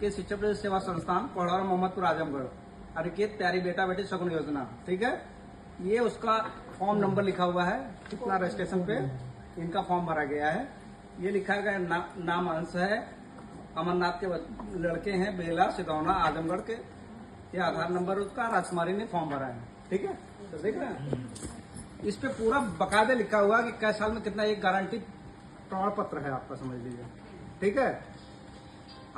के शिक्षक सेवा संस्थान कोढ़ौर मोहम्मदपुर आजमगढ़, अनिकेत प्यारी बेटा बेटी शगुन योजना। ठीक है, ये उसका फॉर्म नंबर लिखा हुआ है, कितना रजिस्ट्रेशन पे इनका फॉर्म भरा गया है। ये लिखा गया नाम अंश है, अमरनाथ के लड़के हैं, बेला सिदौना आजमगढ़ के। ये आधार नंबर उसका, राजकुमारी ने फॉर्म भरा है। ठीक है, तो देख रहे हैं इस पे पूरा बकायदे लिखा हुआ है कि कै साल में कितना, एक गारंटी प्रमाण पत्र है आपका, समझ लीजिए। ठीक है,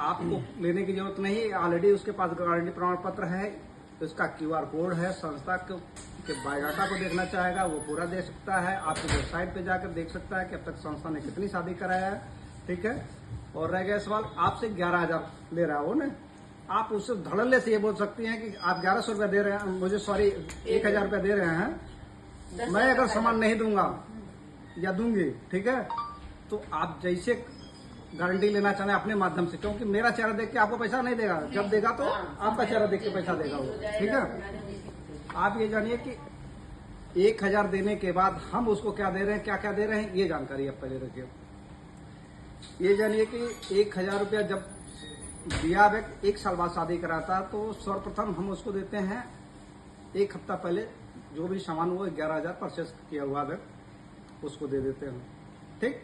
आपको लेने की जरूरत नहीं, ऑलरेडी उसके पास गारंटी प्रमाण पत्र है, उसका QR कोड है। संस्था के बायोडाटा को देखना चाहेगा वो पूरा दे सकता है, आपकी वेबसाइट पे जाकर देख सकता है कि अब तक संस्था ने कितनी शादी कराया है। ठीक है, और रह गया सवाल, आपसे 11,000 ले रहा हो ना, आप उससे धड़ल्ले से ये बोल सकती हैं कि आप 1100 रुपया दे रहे हैं, मुझे सॉरी 1000 रुपया दे रहे हैं, मैं अगर सामान नहीं दूंगा या दूंगी, ठीक है, तो आप जैसे गारंटी लेना चाहें अपने माध्यम से, क्योंकि मेरा चेहरा देख के आपको पैसा नहीं देगा, जब देगा तो आपका चेहरा देख के पैसा देगा वो। ठीक है, आप ये जानिए कि 1000 देने के बाद हम उसको क्या दे रहे हैं, क्या क्या दे रहे हैं, ये जानकारी आप पहले रखिए। ये जानिए कि 1000 रुपया जब दिया व्यक्ति 1 साल बाद शादी कराता, तो सर्वप्रथम हम उसको देते हैं 1 हफ्ता पहले जो भी सामान वो 11,000 परचेस किया हुआ व्यक्ति उसको दे देते हैं। ठीक,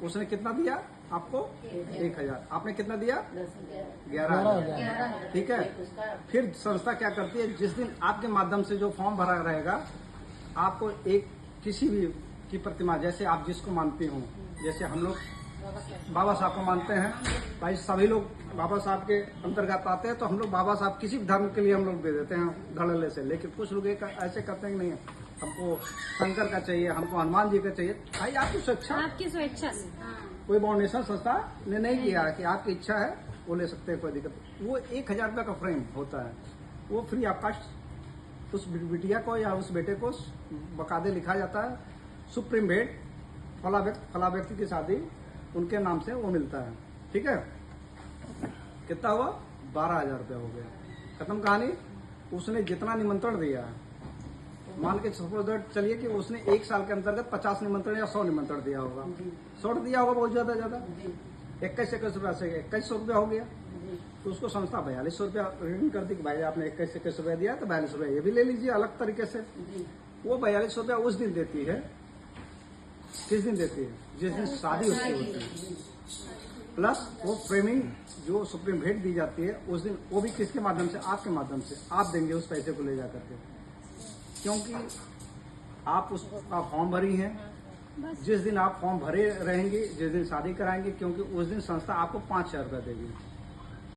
उसने कितना दिया आपको 1000, आपने कितना दिया 11,000। ठीक है, फिर संस्था क्या करती है, जिस दिन आपके माध्यम से जो फॉर्म भरा रहेगा, आपको एक किसी भी की प्रतिमा, जैसे आप जिसको मानते हो, जैसे हम लोग बाबा साहब को मानते हैं, भाई सभी लोग बाबा साहब के अंतर्गत आते हैं, तो हम लोग बाबा साहब किसी भी धर्म के लिए हम लोग दे देते हैं धड़ल्ले से। लेकिन कुछ लोग ऐसे करते हैं कि नहीं, हमको शंकर का चाहिए, हमको हनुमान जी का चाहिए। भाई आपकी स्वेच्छा, आपकी स्वेच्छा से कोई फाउंडेशन संस्था ने नहीं किया कि आपकी इच्छा है वो ले सकते हैं, कोई दिक्कत। वो 1000 रुपया का फ्रेम होता है, वो फ्री ऑफ कास्ट उस बिटिया को या उस बेटे को बकायदे लिखा जाता है, सुप्रीम भेंट फला व्यक्ति की शादी उनके नाम से वो मिलता है। ठीक है, कितना हुआ 12,000 रुपया हो गया, खत्म कहानी। उसने जितना निमंत्रण दिया, मान के सपोज चलिए कि उसने 1 साल के अंतर्गत 50 निमंत्रण या 100 निमंत्रण दिया होगा, 100 दिया होगा बहुत ज्यादा 21 रुपया से 2100 रुपया हो गया, तो उसको संस्था 4200 रुपया रिटर्न कर दी कि भाई आपने 21 रुपया दिया तो 42 रुपया ये भी ले लीजिए अलग तरीके से। वो 4200 रुपया उस दिन देती है, किस दिन देती है, जिस दिन शादी उसकी होती है, प्लस वो फ्रेमिंग जो सुप्रीम भेंट दी जाती है उस दिन, वो भी किसके माध्यम से, आपके माध्यम से आप देंगे उस पैसे को ले जाकर के, क्योंकि आप उसका फॉर्म भरी हैं। जिस दिन आप फॉर्म भरे रहेंगे, जिस दिन शादी कराएंगे, क्योंकि उस दिन संस्था आपको 5,000 रुपया देगी।